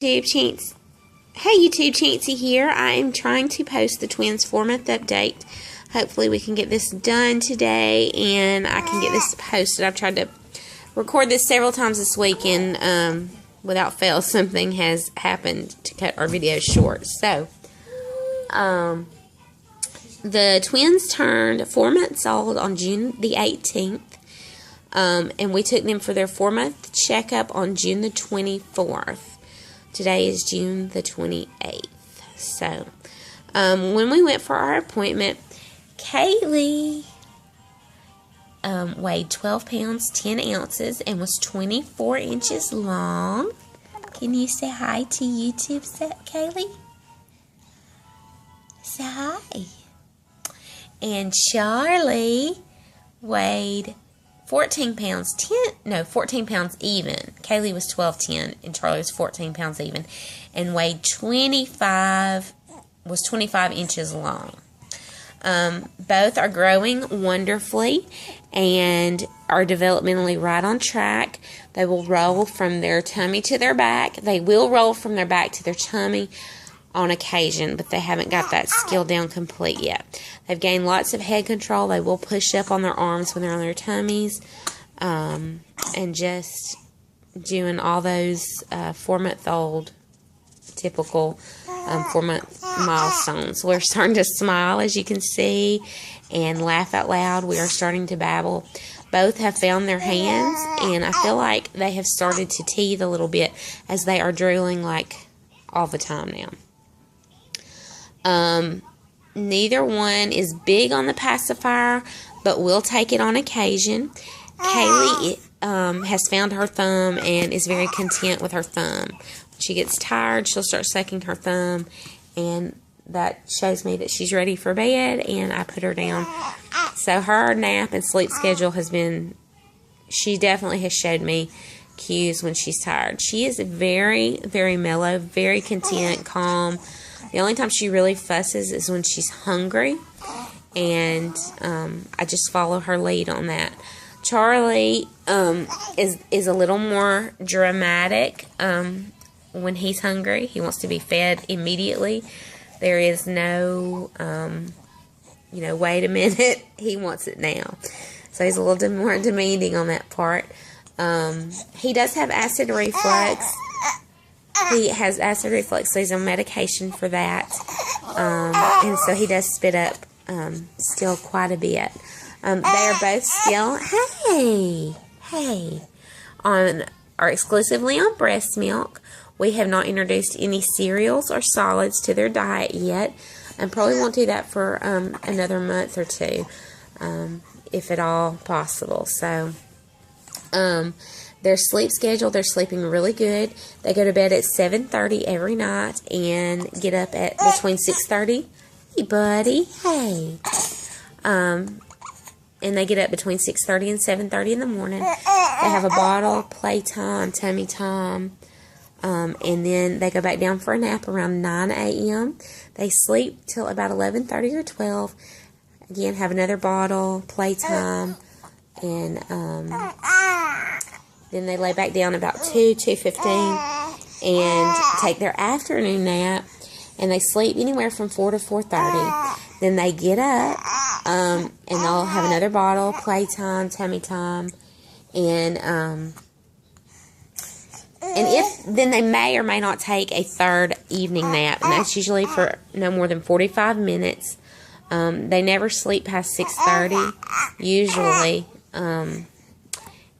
YouTube Chancy. Hey YouTube, Chancy here. I am trying to post the twins 4-month update. Hopefully we can get this done today and I can get this posted. I've tried to record this several times this week and without fail something has happened to cut our video short. So the twins turned 4 months old on June the 18th. And we took them for their 4-month checkup on June the 24th. Today is June the 28th. So, when we went for our appointment, Kalee weighed 12 pounds, 10 ounces, and was 24 inches long. Can you say hi to YouTube, Kalee? Say hi. And Charlie weighed 14 pounds even. Kalee was 12.10 and Charlie was 14 pounds even and weighed 25 inches long. Both are growing wonderfully and are developmentally right on track. They will roll from their tummy to their back. They will roll from their back to their tummy on occasion, but they haven't got that skill down complete yet. They've gained lots of head control. They will push up on their arms when they're on their tummies, and just doing all those 4-month-old typical 4-month milestones. We're starting to smile, as you can see, and laugh out loud. We are starting to babble. Both have found their hands, and I feel like they have started to teethe a little bit as they are drooling like all the time now. Neither one is big on the pacifier, but will take it on occasion. Kalee has found her thumb and is very content with her thumb. When she gets tired, she'll start sucking her thumb, and that shows me that she's ready for bed, and I put her down. So her nap and sleep schedule she definitely has showed me cues when she's tired. She is very, very mellow, very content, calm. The only time she really fusses is when she's hungry, and I just follow her lead on that. Charlie is a little more dramatic when he's hungry. He wants to be fed immediately. There is no, wait a minute. He wants it now. So he's a little more demanding on that part. He does have acid reflux. He has acid reflux, so he's on medication for that. And so he does spit up still quite a bit. They are both still, are exclusively on breast milk. We have not introduced any cereals or solids to their diet yet, and probably won't do that for another month or two, if at all possible. So, their sleep schedule, they're sleeping really good. They go to bed at 7:30 every night and get up at between 6:30. Hey, buddy. Hey. And they get up between 6:30 and 7:30 in the morning. They have a bottle, playtime, tummy time, and then they go back down for a nap around 9 a.m. They sleep till about 11:30 or 12. Again, have another bottle, playtime, and then they lay back down about 2:15 and take their afternoon nap, and they sleep anywhere from 4 to 4:30. Then they get up, and they'll have another bottle, playtime, tummy time, and then they may or may not take a third evening nap, and that's usually for no more than 45 minutes. They never sleep past 6:30, usually,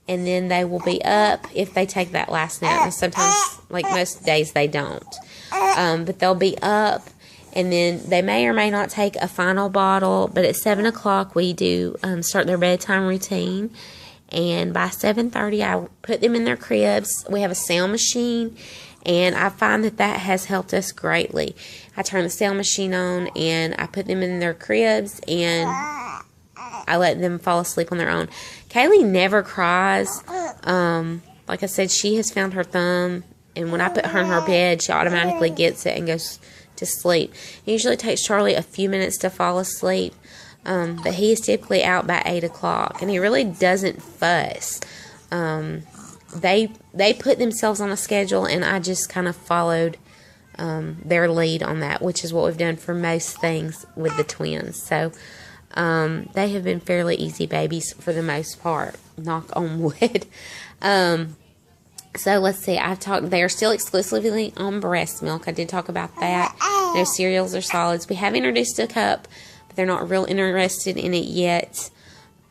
and then they will be up if they take that last nap. And sometimes, like most days, they don't. But they'll be up, and then they may or may not take a final bottle. But at 7 o'clock, we do start their bedtime routine. And by 7:30, I put them in their cribs. We have a sound machine, and I find that has helped us greatly. I turn the sound machine on, and I put them in their cribs, and I let them fall asleep on their own. Kalee never cries. Like I said, she has found her thumb, and when I put her in her bed, she automatically gets it and goes to sleep. It usually takes Charlie a few minutes to fall asleep, but he is typically out by 8 o'clock, and he really doesn't fuss. they put themselves on a schedule, and I just kind of followed their lead on that, which is what we've done for most things with the twins. So they have been fairly easy babies for the most part, knock on wood. So let's see, they are still exclusively on breast milk. I did talk about that. No cereals or solids. We have introduced a cup, but they're not real interested in it yet.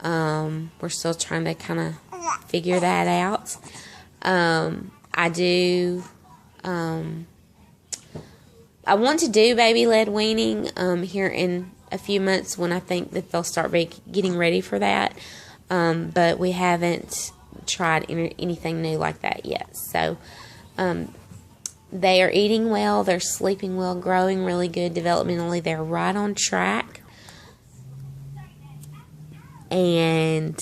We're still trying to kind of figure that out. I want to do baby-led weaning here in a few months when I think that they'll start getting ready for that. But we haven't tried anything new like that yet. So they are eating well, they're sleeping well, growing really good developmentally. They're right on track. And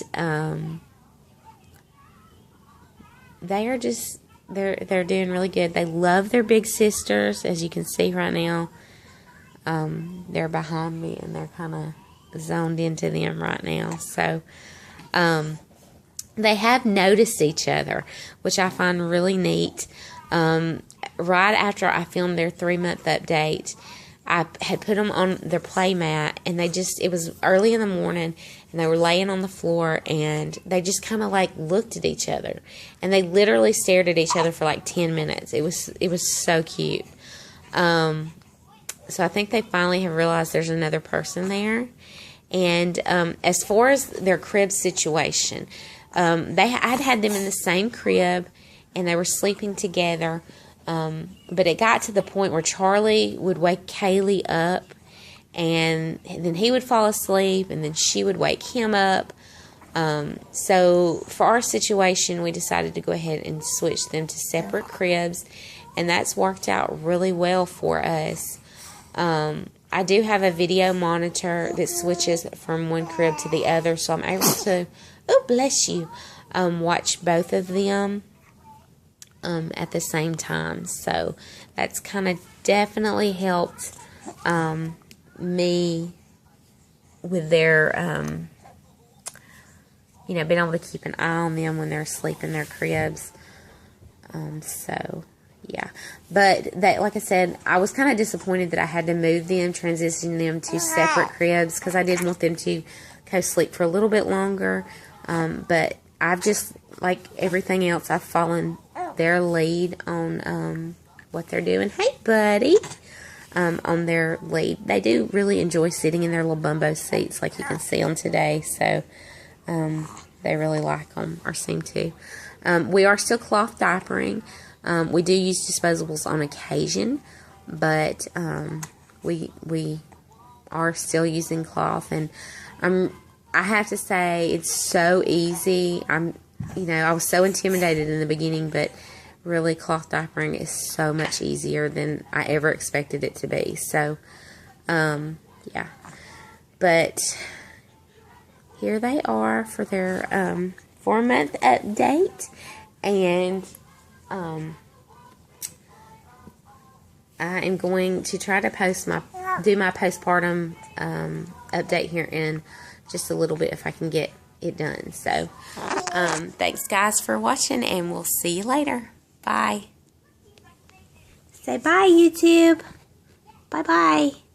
they are just they're doing really good. They love their big sisters, as you can see right now. They're behind me and they're kind of zoned into them right now. So they have noticed each other, which I find really neat. Right after I filmed their 3-month update, I had put them on their play mat, and it was early in the morning, and they were laying on the floor, and they just kind of like looked at each other, and they literally stared at each other for like 10 minutes. It was so cute. So I think they finally have realized there's another person there. And as far as their crib situation, I'd had them in the same crib, and they were sleeping together. But it got to the point where Charlie would wake Kalee up, and then he would fall asleep, and then she would wake him up. So for our situation, we decided to go ahead and switch them to separate cribs, and that's worked out really well for us. I do have a video monitor that switches from one crib to the other, so I'm able to, oh bless you, watch both of them at the same time. So that's kind of definitely helped me with their being able to keep an eye on them when they're asleep in their cribs. So yeah, but like I said, I was kind of disappointed that I had to move them, transition them to separate cribs, because I did want them to go sleep for a little bit longer. But I've just, like everything else, I've followed their lead on what they're doing. Hey, buddy. On their lead. They do really enjoy sitting in their little bumbo seats, like you can see them today. So they really like them, or seem to. We are still cloth diapering. We do use disposables on occasion, but we are still using cloth, and I have to say it's so easy. I was so intimidated in the beginning, but really cloth diapering is so much easier than I ever expected it to be. So yeah, but here they are for their 4-month update, and I am going to try to do my postpartum update here in just a little bit if I can get it done. So thanks guys for watching, and we'll see you later. Bye. Say bye, YouTube. Bye bye.